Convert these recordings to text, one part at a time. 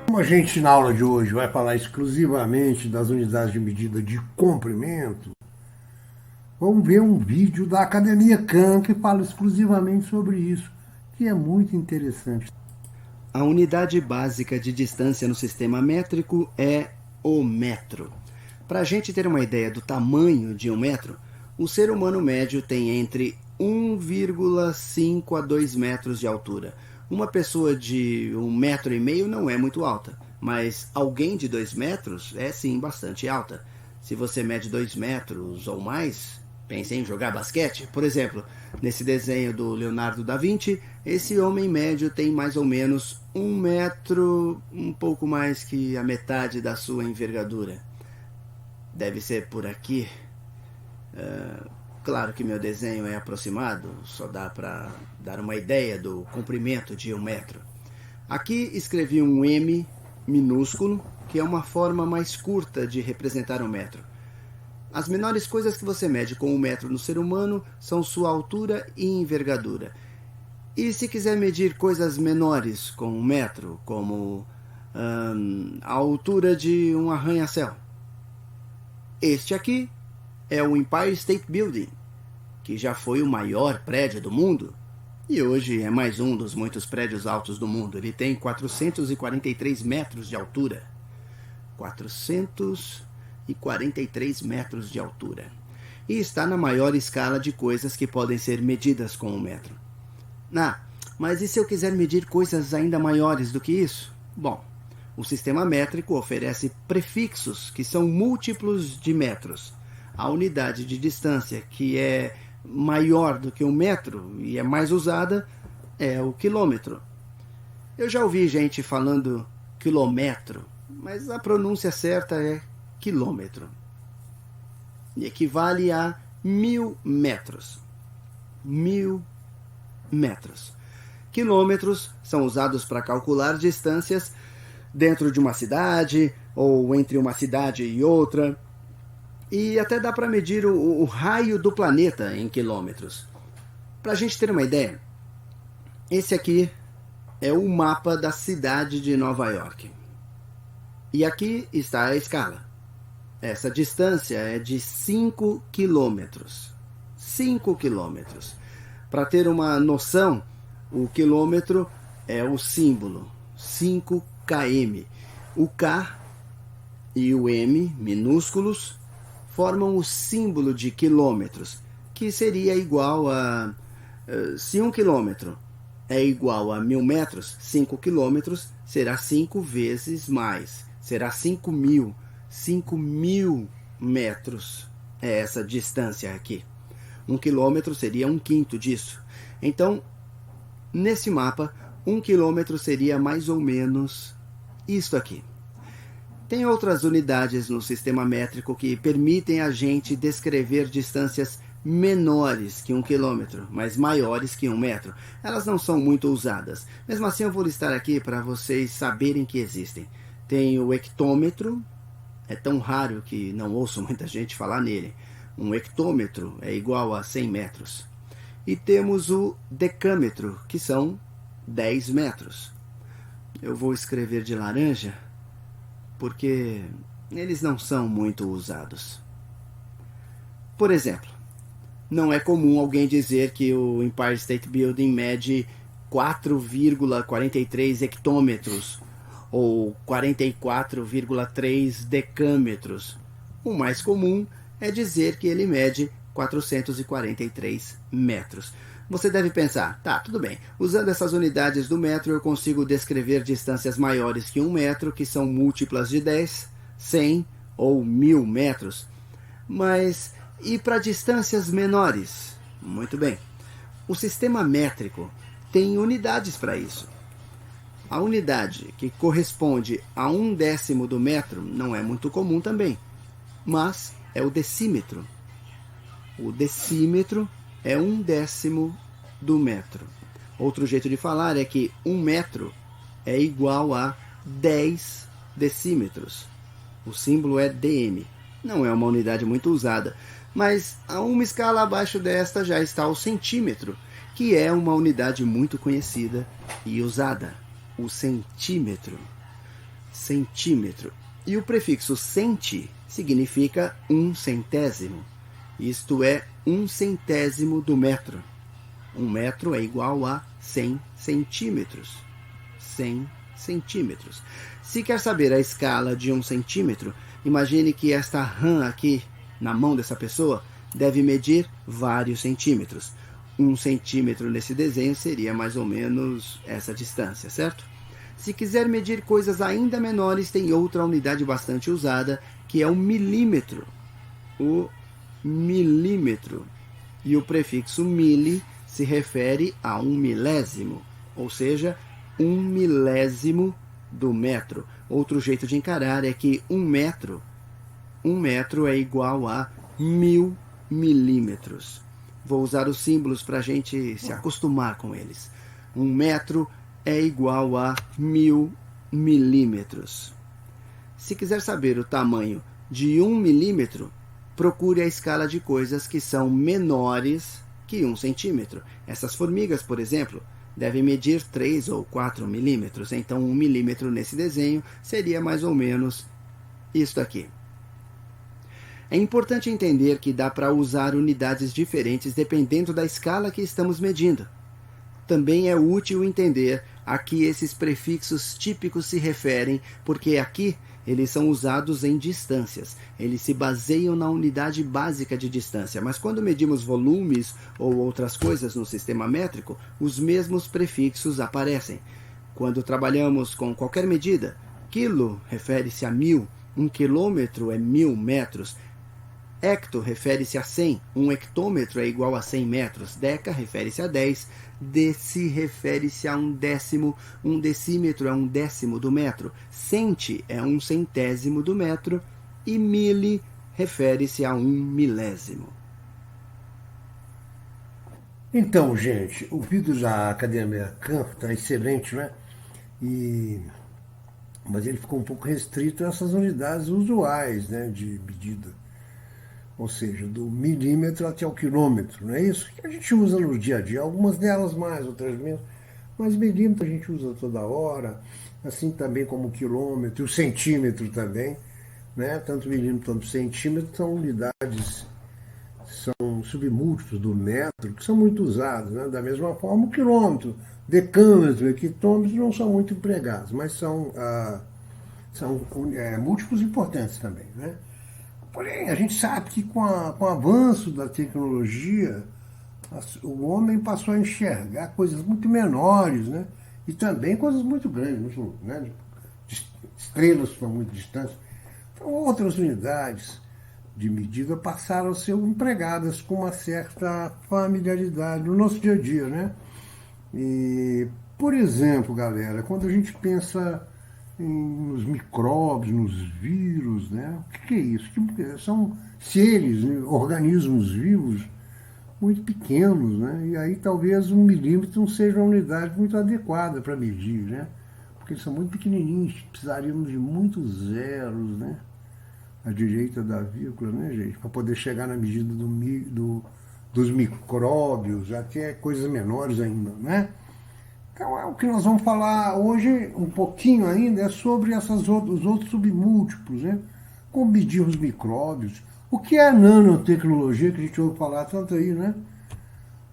Como a gente na aula de hoje vai falar exclusivamente das unidades de medida de comprimento, vamos ver um vídeo da Academia Khan que fala exclusivamente sobre isso, que é muito interessante. A unidade básica de distância no sistema métrico é o metro. Para a gente ter uma ideia do tamanho de um metro, o ser humano médio tem entre 1,5 a 2 metros de altura. Uma pessoa de 1,5 metro não é muito alta, mas alguém de 2 metros é sim bastante alta. Se você mede 2 metros ou mais, pense em jogar basquete. Por exemplo, nesse desenho do Leonardo da Vinci, esse homem médio tem mais ou menos 1 metro, um pouco mais que a metade da sua envergadura. Deve ser por aqui. Claro que meu desenho é aproximado, só dá para dar uma ideia do comprimento de 1 metro. Aqui escrevi um M minúsculo, que é uma forma mais curta de representar um metro. As menores coisas que você mede com 1 metro no ser humano são sua altura e envergadura. E se quiser medir coisas menores com 1 metro, como a altura de um arranha-céu, este aqui é o Empire State Building, que já foi o maior prédio do mundo e hoje é mais um dos muitos prédios altos do mundo. Ele tem 443 metros de altura. 443 metros de altura. E está na maior escala de coisas que podem ser medidas com 1 metro. Mas e se eu quiser medir coisas ainda maiores do que isso? Bom, o sistema métrico oferece prefixos que são múltiplos de metros. A unidade de distância que é maior do que 1 metro e é mais usada é o quilômetro. Eu já ouvi gente falando quilômetro, mas a pronúncia certa é quilômetro. E equivale a 1.000 metros. 1.000 metros. Quilômetros são usados para calcular distâncias dentro de uma cidade ou entre uma cidade e outra. E até dá para medir o raio do planeta em quilômetros. Para a gente ter uma ideia, esse aqui é o mapa da cidade de Nova York. E aqui está a escala. Essa distância é de 5 quilômetros. 5 quilômetros. Para ter uma noção, o quilômetro é o símbolo 5 km. O K e o M minúsculos formam o símbolo de quilômetros, que seria igual a... Se 1 quilômetro é igual a 1.000 metros, 5 quilômetros será 5 vezes mais. Será 5.000. 5.000 metros é essa distância aqui. 1 quilômetro seria 1/5 disso. Então, nesse mapa, 1 quilômetro seria mais ou menos isto aqui. Tem outras unidades no sistema métrico que permitem a gente descrever distâncias menores que 1 quilômetro, mas maiores que 1 metro. Elas não são muito usadas. Mesmo assim, eu vou listar aqui para vocês saberem que existem. Tem o hectômetro, é tão raro que não ouço muita gente falar nele. Um hectômetro é igual a 100 metros. E temos o decâmetro, que são 10 metros. Eu vou escrever de laranja porque eles não são muito usados. Por exemplo, não é comum alguém dizer que o Empire State Building mede 4,43 hectômetros ou 44,3 decâmetros. O mais comum é dizer que ele mede 443 metros. Você deve pensar, tá, tudo bem, usando essas unidades do metro eu consigo descrever distâncias maiores que 1 metro, que são múltiplas de 10, 100 ou 1.000 metros. Mas e para distâncias menores? Muito bem, o sistema métrico tem unidades para isso. A unidade que corresponde a 1/10 do metro não é muito comum também, mas é o decímetro. O decímetro é 1/10 do metro. Outro jeito de falar é que 1 metro é igual a 10 decímetros. O símbolo é dm. Não é uma unidade muito usada, mas a uma escala abaixo desta já está o centímetro, que é uma unidade muito conhecida e usada. O centímetro. centímetro. E o prefixo centi significa 1/100º. Isto é, 1/100º do metro. 1 metro é igual a 100 centímetros. 100 centímetros. Se quer saber a escala de 1 centímetro, imagine que esta rã aqui, na mão dessa pessoa, deve medir vários centímetros. 1 centímetro nesse desenho seria mais ou menos essa distância, certo? Se quiser medir coisas ainda menores, tem outra unidade bastante usada, que é o milímetro. O milímetro. E o prefixo mili se refere a 1 milésimo, ou seja, 1 milésimo do metro. Outro jeito de encarar é que 1 metro é igual a 1000 milímetros. Vou usar os símbolos para a gente se acostumar com eles. 1 metro é igual a 1000 milímetros. Se quiser saber o tamanho de 1 milímetro, procure a escala de coisas que são menores que 1 centímetro. Essas formigas, por exemplo, devem medir 3 ou 4 milímetros. Então, 1 milímetro nesse desenho seria mais ou menos isto aqui. É importante entender que dá para usar unidades diferentes dependendo da escala que estamos medindo. Também é útil entender a que esses prefixos típicos se referem, porque aqui eles são usados em distâncias. Eles se baseiam na unidade básica de distância, mas quando medimos volumes ou outras coisas no sistema métrico, os mesmos prefixos aparecem. Quando trabalhamos com qualquer medida, quilo refere-se a 1000, 1 quilômetro é 1000 metros, hecto refere-se a 100, 1 hectômetro é igual a 100 metros, deca refere-se a 10, deci refere-se a 1 décimo, 1 decímetro é 1 décimo do metro, centi é 1 centésimo do metro e mili refere-se a 1 milésimo. Então, gente, o vídeo da Academia Khan está excelente, né? Mas ele ficou um pouco restrito a essas unidades usuais, né, de medida. Ou seja, do milímetro até o quilômetro, não é isso? Que a gente usa no dia a dia, algumas delas mais, outras menos, mas milímetro a gente usa toda hora, assim também como o quilômetro, e o centímetro também, né? Tanto milímetro quanto centímetro são unidades, são submúltiplos do metro, que são muito usados, né? Da mesma forma o quilômetro, decâmetro, hectômetro não são muito empregados, mas são múltiplos importantes também, né? Porém, a gente sabe que com o avanço da tecnologia, o homem passou a enxergar coisas muito menores, né? E também coisas muito grandes, muito, né? Estrelas que estão muito distantes. Então, outras unidades de medida passaram a ser empregadas com uma certa familiaridade no nosso dia a dia, né? E, por exemplo, galera, quando a gente pensa nos micróbios, nos vírus, né? O que é isso? São seres, né? Organismos vivos muito pequenos, né? E aí talvez 1 milímetro não seja uma unidade muito adequada para medir, né? Porque eles são muito pequenininhos, precisaríamos de muitos zeros, né? À direita da vírgula, né, gente? Para poder chegar na medida dos micróbios, até coisas menores ainda, né? Então, o que nós vamos falar hoje, um pouquinho ainda, é sobre os outros submúltiplos, né? Como medir os micróbios. O que é a nanotecnologia, que a gente ouve falar tanto aí, né?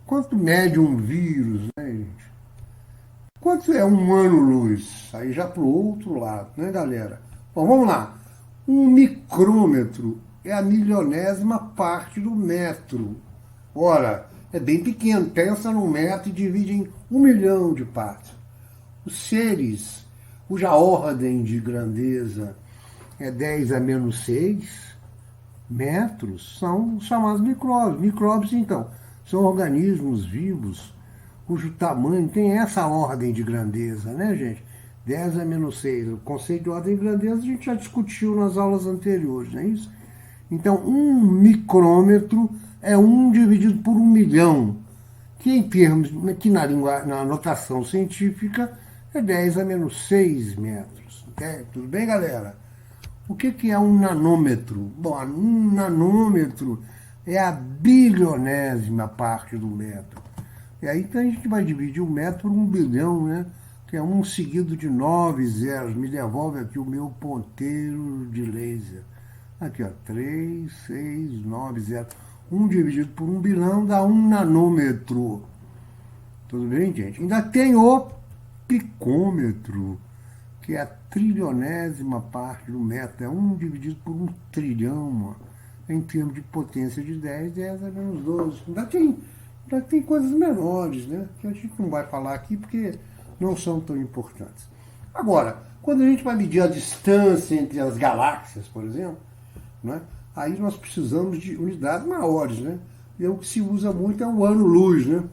Quanto mede um vírus, né, gente? Quanto é um ano-luz? Aí já para o outro lado, né, galera? Bom, vamos lá. Um micrômetro é a milionésima parte do metro. Ora, é bem pequeno. Pensa num metro e divide em 1 milhão de partes. Os seres cuja ordem de grandeza é 10 a menos 6 metros são chamados micróbios. Micróbios, então, são organismos vivos cujo tamanho tem essa ordem de grandeza, né, gente? 10 a menos 6. O conceito de ordem de grandeza a gente já discutiu nas aulas anteriores, não é isso? Então, um micrômetro é 1 dividido por 1 milhão, que em termos, que na notação científica é 10 a menos 6 metros. Okay? Tudo bem, galera? O que é um nanômetro? Bom, um nanômetro é a bilionésima parte do metro. E aí então a gente vai dividir o metro por 1 bilhão, né? que é 1 seguido de 9 zeros. Me devolve aqui o meu ponteiro de laser. Aqui, ó, 3, 6, 9, 0. 1 dividido por 1 bilhão dá 1 nanômetro. Tudo bem, gente? Ainda tem o picômetro, que é a trilionésima parte do metro. É 1 dividido por 1 trilhão, ó. Em termos de potência de 10, 10 é menos 12. Ainda tem coisas menores, né? Que a gente não vai falar aqui porque não são tão importantes. Agora, quando a gente vai medir a distância entre as galáxias, por exemplo, né? Aí nós precisamos de unidades maiores, né? E o que se usa muito é o ano-luz, né?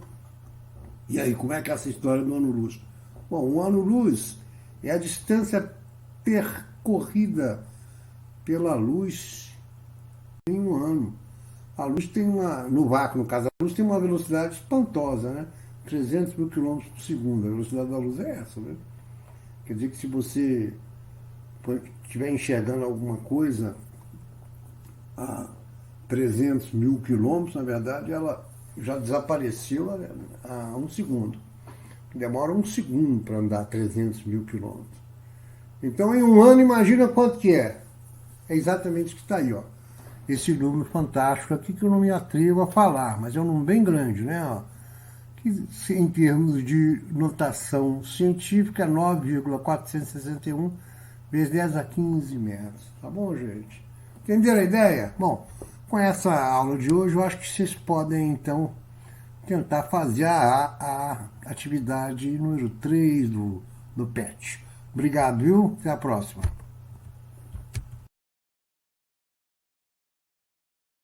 E aí, como é que é essa história do ano-luz? Bom, o ano-luz é a distância percorrida pela luz em um ano. A luz tem no vácuo, no caso, a luz tem uma velocidade espantosa, né? 300 mil quilômetros por segundo. A velocidade da luz é essa, né? Quer dizer que se você estiver enxergando alguma coisa a 300 mil quilômetros, na verdade, ela já desapareceu há 1 segundo. Demora 1 segundo para andar 300 mil quilômetros. Então, em um ano, imagina quanto que é. É exatamente o que está aí, ó. Esse número fantástico aqui que eu não me atrevo a falar, mas é um número bem grande, né? Ó, que em termos de notação científica é 9,461 vezes 10 a 15 metros. Tá bom, gente? Entenderam a ideia? Bom, com essa aula de hoje, eu acho que vocês podem, então, tentar fazer a atividade número 3 do PET. Obrigado, viu? Até a próxima.